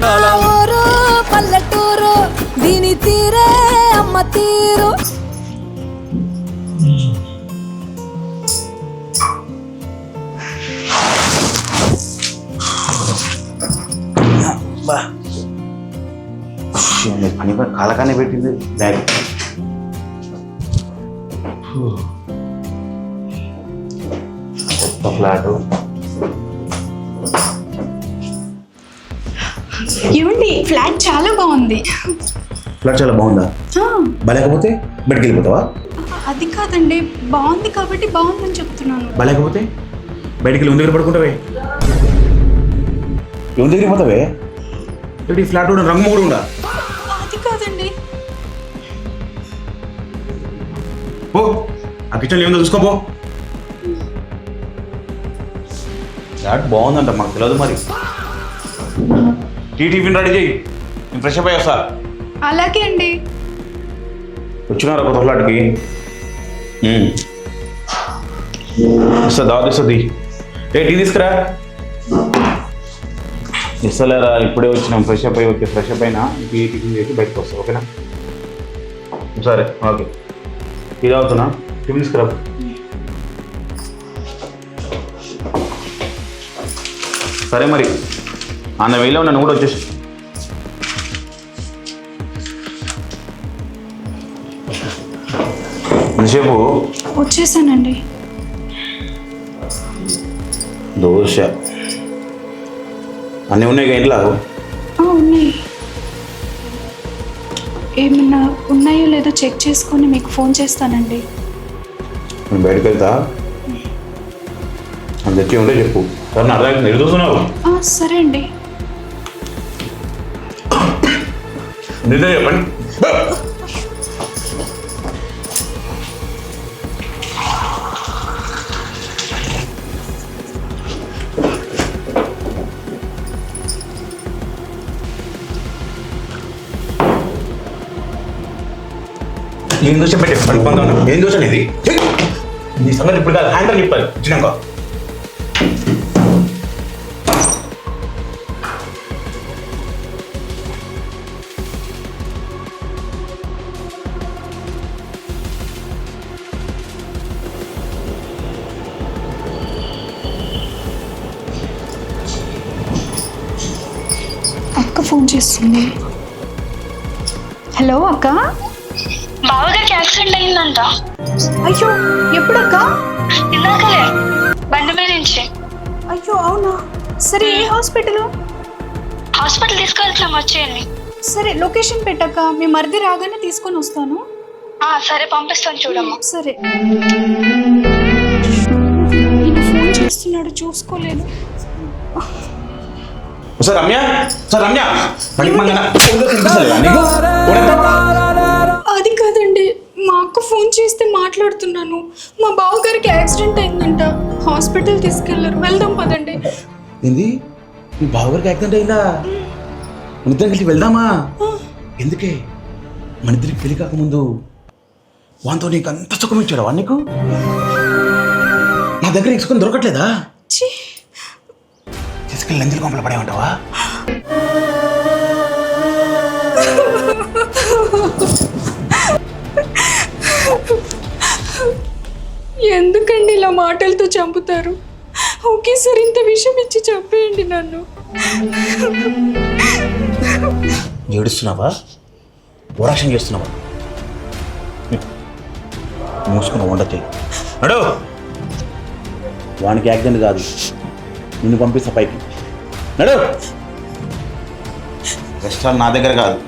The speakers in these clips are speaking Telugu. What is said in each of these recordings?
ఊరు పల్లెటూరు దీని తీరే అమ్మ తీరు. పని కాలకానే పెట్టింది బ్యాగ్. ఫ్లాట్ ఏమండి ఫ్లాట్ చాలా బాగుంది. ఫ్లాట్ చాలా బాగుందా? బాలేకపోతే బయటికి వెళ్ళిపోతావా? అది కాదండి, బాగుంది కాబట్టి బాగుందని చెప్తున్నాను. బాలేకపోతే బయటికి వెళ్ళి దగ్గర పడుకుంటావే. ఎవరి దగ్గర పోతావే? ఈ ఫ్లాట్ కూడా రంగు కూడా ఉందా? అది కాదండి. ఓ ఆ కిచెన్లో ఏముందో చూసుకోపో. ఫ్లాట్ బాగుందంట, మాకు తెలియదు మరి. టిఫిన్ రెడీ చేయి, నేను ఫ్రెష్ అప్ అయ్యి వస్తా. అలాగే అండి. వచ్చినారా కొత్త ఫ్లాట్కి? ఇస్తా దావత్ ఇస్తుంది. టీ తీసుకురా. ఇస్తలేరా, ఇప్పుడే వచ్చినాం. ఫ్రెష్ అప్ అయ్యి ఓకే, ఫ్రెష్ అప్ అయినా టిఫిన్ చేసి బయటకు వస్తా. ఓకేనా? సరే ఓకే. ఇది అవుతున్నా, టిఫిన్ తీసుకురా. సరే మరి అన్న వేలో నన్ను కూడా వచ్చేసి. ఎంతసేపు? వచ్చేసానండి. దోశ అన్నీ ఉన్నాయి ఇంట్లో? ఉన్నాయి. ఏమన్నా ఉన్నాయో లేదో చెక్ చేసుకొని మీకు ఫోన్ చేస్తానండి. నేను బయటకు వెళ్తా, అని తెచ్చి ఉంటే చెప్పు. సరే నా అర్థం ఎదురు చూస్తున్నావు? సరే అండి. నిజం చెప్పండి. ఏం దోశ పెట్టే పడిపోతాను. ఏం దోశ అనేది నీ సంగతి ఇప్పుడు కాదు, హ్యాండ్ అని చెప్పాలి వచ్చినాక. అక్క ఫోన్ చేస్తుంది. హలో అక్క. బావగారికి యాక్సిడెంట్ అయిందంట. అయ్యో ఎప్పుడక్క? ఇందాకలే బండి మీద నుంచి. అయ్యో అవునా? సరే ఏ హాస్పిటల్? హాస్పిటల్ తీసుకెళ్తున్నాం, వచ్చేయండి. సరే లొకేషన్ పెట్టక్క, మీ మరిది రాగానే తీసుకొని వస్తాను. సరే పంపిస్తాను చూడమ్మా. సరే. ఈయన ఫోన్ చేస్తున్నాడు, చూసుకోలేదు. సార్ రమ్య, సార్ రమ్య, అది కాదండి, మా అక్క ఫోన్ చేస్తే మాట్లాడుతున్నాను. మా బావగారికి యాక్సిడెంట్ అయిందంట, హాస్పిటల్ తీసుకెళ్లారు. వెళ్దాం పదండి. ఏంది? మీ బావగారికి యాక్సిడెంట్ అయిందా? మన ఇద్దరం కలిసి వెళ్దామా? ఎందుకే? మన ఇద్దరికి పెళ్లి కాకముందు వాంతో నీకు అంత సుఖం ఇచ్చాడు వా? నీకు నా దగ్గర ఇసుకొని దొరకట్లేదా? తీసుకెళ్ళి నందిల కొంపలు పడేమంటావా? ఎందుకండి ఇలా మాటలతో చంపుతారు? ఒకేసారి ఇంత విషయం ఇచ్చి చంపేయండి నన్ను. ఏడుస్తున్నావా? ఓరాక్షన్ చేస్తున్నావా? మూసుకున్న ఉండతే నడు. వానికి యాక్సిడెంట్ కాదు, నిన్ను పంపిస్తా పైకి. నడు. రెస్టారెంట్ నా దగ్గర కాదు.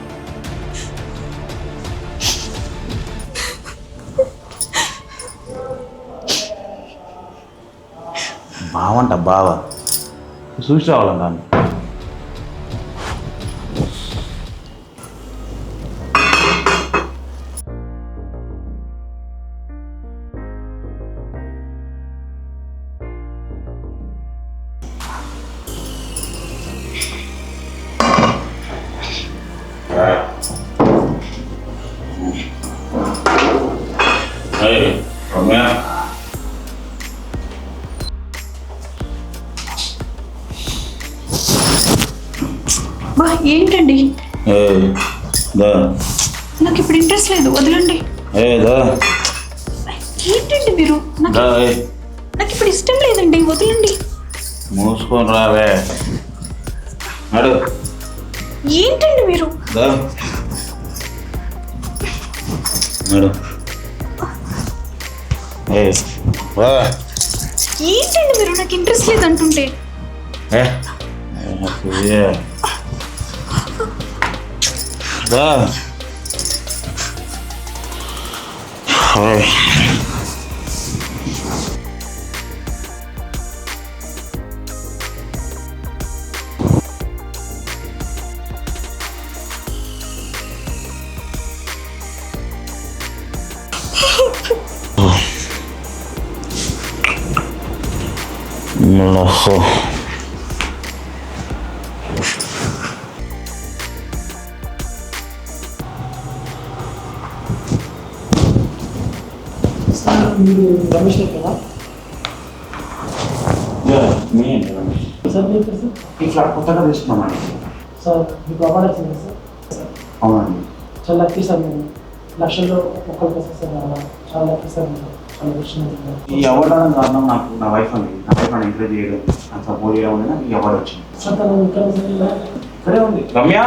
బావంట బావ చూసి రావాలంటాను. అబ్బా ఏంటండి? ఏ దా నాకు ఇప్పుడు ఇంట్రెస్ట్ లేదు, వదలండి. ఏ దా ఏంటండి మీరు? దా నాకు ఇప్పుడు ఇష్టం లేదండి, వదలండి. మూసుకొని రావే నడు ఏంటండి మీరు? దా నడు ఏ వా ఏంటండి మీరు? నాకు ఇంట్రెస్ట్ లేదు అంటుంటే. ఏ దా Malaho. మీరు రమేష్ కదా సార్? మీరు సార్ ఈ ఫ్లాట్ కొత్తగా తీసుకున్నామండి. సార్ మీకు అవార్డు వచ్చింది సార్? అవునండి. చాలా లక్కీ సార్. మేము లక్షల్లో ఒక్కరికి వస్తుంది సార్. అలా చాలా లక్కీ సార్. చాలా విషయం. ఈ అవార్డు అనే కారణం నాకు నా వైఫ్ అండి. నా వైఫ్ అని ఎంకరేజ్ చేయడం, నాకు సపోర్ట్ చేయడం వల్ల నాకు ఈ అవార్డు వచ్చింది. సార్ తను ఇక్కడ ఇక్కడే ఉంది. రమ్య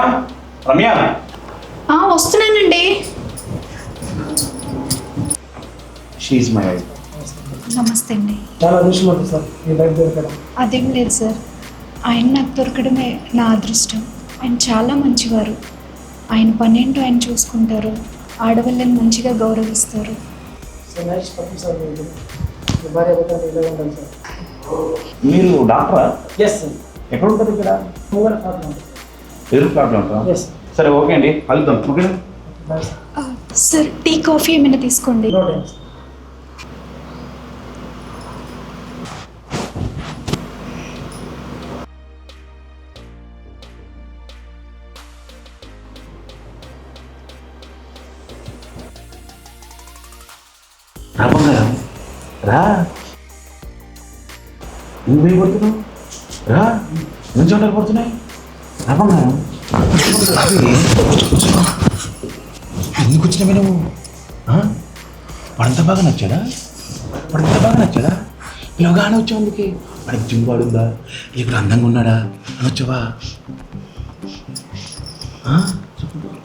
రమ్య వస్తున్నానండి. She my wife. నమస్తే అండి. చాలా విషయం ఉంటుంది సార్ మీ లైఫ్ దొరకడం. అదేం లేదు సార్, ఆయన నాకు దొరకడమే నా అదృష్టం. ఆయన చాలా మంచివారు. ఆయన పనేంటో ఆయన చూసుకుంటారు, ఆడవాళ్ళని మంచిగా గౌరవిస్తారు. Sir nice perfect sir. మీరు మీ భార్య భర్తలు ఇలా ఉండాలి సార్. మీరు డాక్టరా? Yes sir. ఎక్కడ ఉంటుంది ఇక్కడ? మూగల ఫ్లాట్ ఉంటుంది. ఎదురు ఫ్లాట్లో ఉంటారా? ఎస్ సరే ఓకే అండి, కలుద్దాం. ఓకేనా? Bye sir. Sir tea coffee ఏమైనా తీసుకోండి. No time sir. రా బంగారం రా. నువ్వు భయపడుతున్నావు? రా, నుంచి వంటలు పడుతున్నాయి. రా బంగారం. ఎందుకు వచ్చినావే నువ్వు? వాడంత బాగా నచ్చాడా? పిల్లగానే వచ్చావు అందుకే. వాడికి జిమ్ వాడుందా, ఇప్పుడు అందంగా ఉన్నాడా అని వచ్చావా?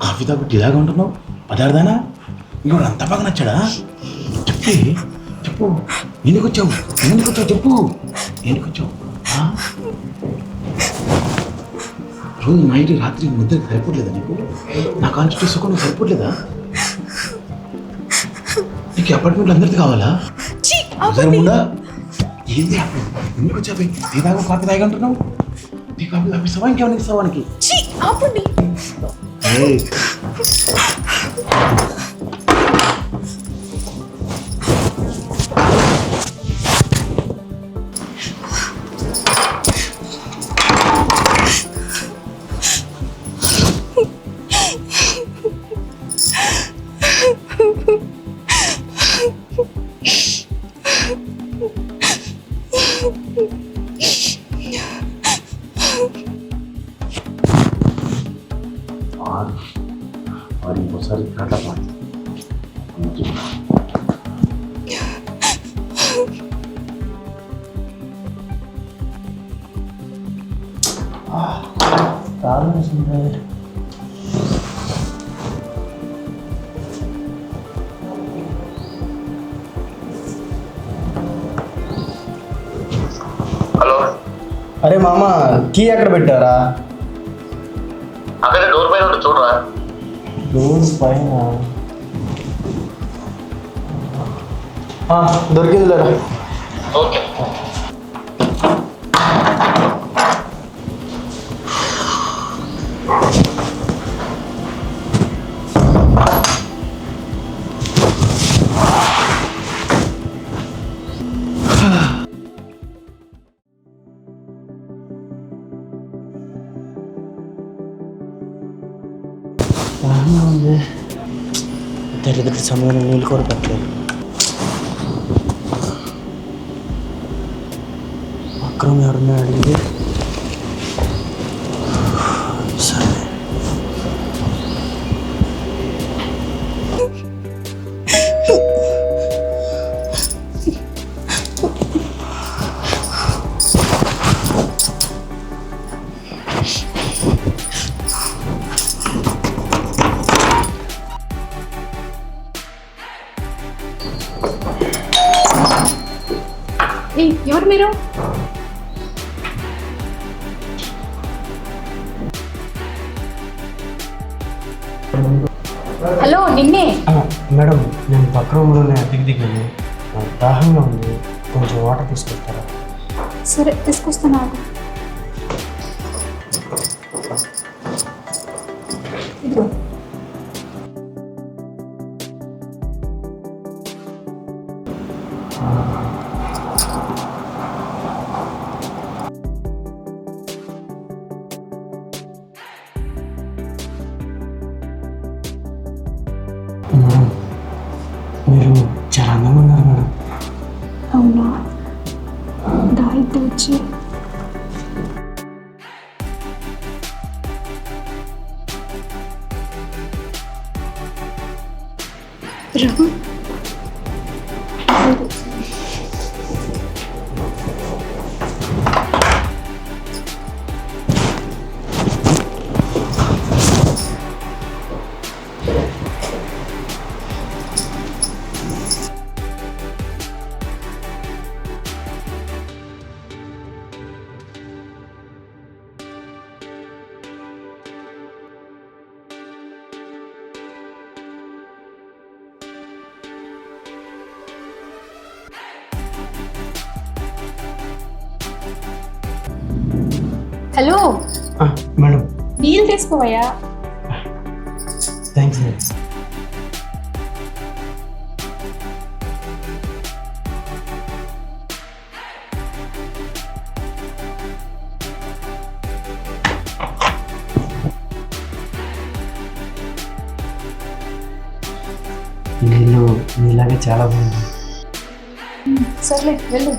కాఫీ తాగుట్టి ఇలాగా ఉంటున్నావు పదార్థానా? ఇప్పుడు అంత బాగా నచ్చాడా? చెప్పు ఎందుకు వచ్చావు చెప్పు. ఎందుకు వచ్చావు? రోజు నైట్ రాత్రి నిద్ర సరిపోట్లేదా నీకు? నా కాన్షియస్ చేసుకోవడం సరిపోట్లేదా నీకు? అపార్ట్మెంట్లు అందరిది కావాలా? ఉందా? ఏంది అప్పుడు ఎందుకు వచ్చావు? టీ తాగు కాఫీ తాగి అంటున్నావు. టీ కాఫీ తాపిస్తావా ఇంకేమైనా ఇస్తావా వానికి? వాడు ఇంకోసారి అట్లా పాడు. హలో. అరే మామ, కీ ఎక్కడ పెట్టారా? అక్కడ డోర్ పైన ఉంటుంది, చూడరా. డోర్ పైన దొరికింది లేరా? ఓకే. దరిద్ర సమయంలో నీళ్ళు కూడా పెట్టలేదు. అక్రమం ఎవరన్నా అడిగింది. సరే ఏ ఎవరు మీరు? హలో నిన్నే. మేడం నేను పక్క రూమ్లోనే అద్దెకి దిగాను. దాహంగా ఉంది, కొంచెం వాటర్ తీసుకొస్తారా? సరే తీసుకొస్తాను ఆగు. ఇదిగో. మేడం మీరు చాలా అందంగా ఉన్నారు మేడం. అవునా? దాయితే వచ్చి రఘు హలో మేడం నీళ్ళు తీసుకోవయ్యా. Thanks madam. నీళ్ళు నీలాగే చాలా బాగుంది. సర్లే వెళ్ళు.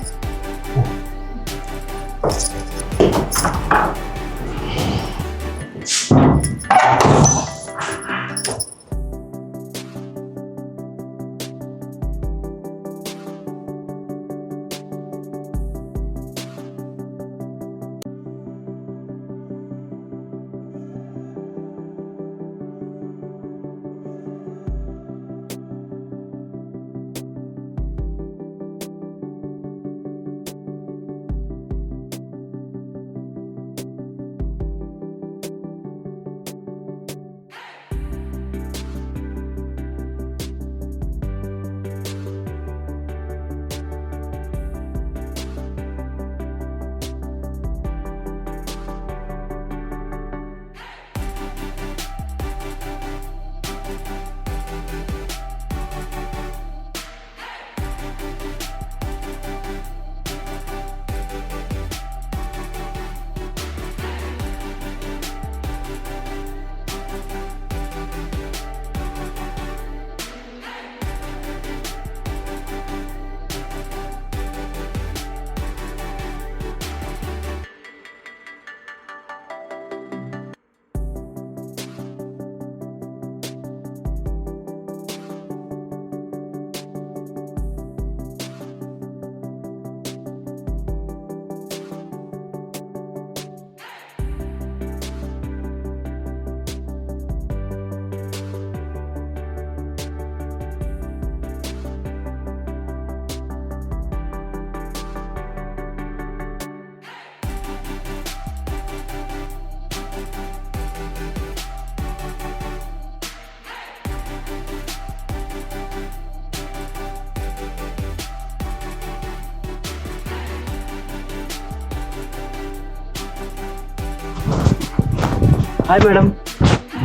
హాయ్ మేడం,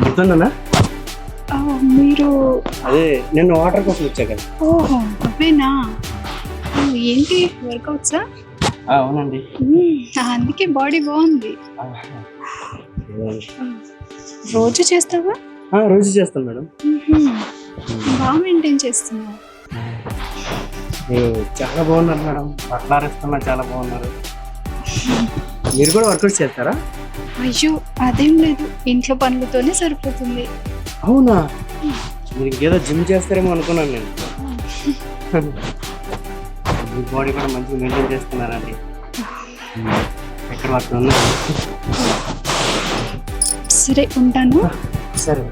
గుర్తుందన్నా? మీరు అదే నేను వాటర్ కోసం వచ్చా కదా. ఓహో అవేనా? ఏంటి వర్కౌట్సా? అవునండి. అందుకే బాడీ బాగుంది. రోజు చేస్తావా? రోజు చేస్తాను మేడం. బాగా మెయింటైన్ చేస్తున్నావు. మీరు చాలా బాగున్నారు మేడం, పట్లారేస్తున్నా చాలా బాగున్నారు. మీరు కూడా వర్కౌట్ చేస్తారా? అయ్యో అదేం లేదు, ఇంట్లో పనులతోనే సరిపోతుంది. అవునా? మీరు ఇంకేదో జిమ్ చేస్తారేమో అనుకున్నాను నేను. మీ బాడీ కూడా మంచిగా మెయింటైన్ చేస్తున్నారండి. ఎక్కడ వర్క్ ఉన్నారు? సరే ఉంటాను. సరే.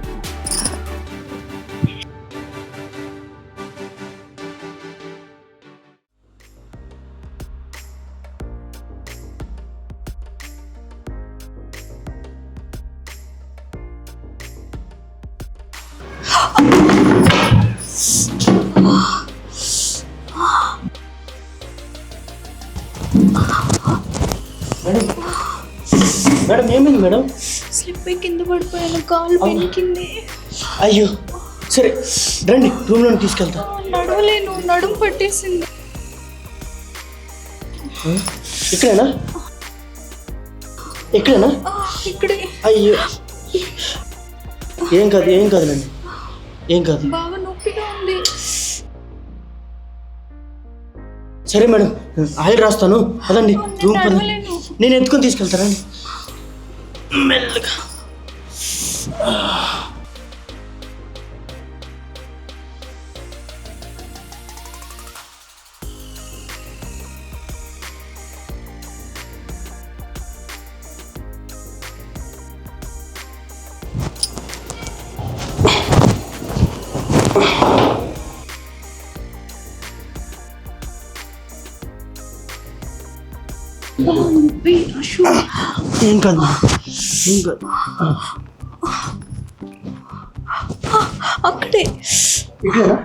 మేడం ఏమైంది మేడం? స్లిప్ అయి కింద పడిపోయాను, కాలు పెనికింది. అయ్యో సరే రండి రూమ్లో తీసుకెళ్తా. నడవలేను, నడుము పట్టేసింది. ఇక్కడేనా? ఇక్కడేనా? ఇక్కడే. అయ్యో ఏం కాదులేండి, ఏం కాదు. బాగా నొప్పిగా ఉంది. సరే మేడం ఆయిల్ రాస్తాను, పదండి రూమ్ పదండి. నడవలేను. నేను ఎత్తుకొని తీసుకెళ్తానండి మెల్లగా. నొప్పి. అశు. ఏం కాదు ఏం కాదు. అక్కడే. ఇక్కడేనా?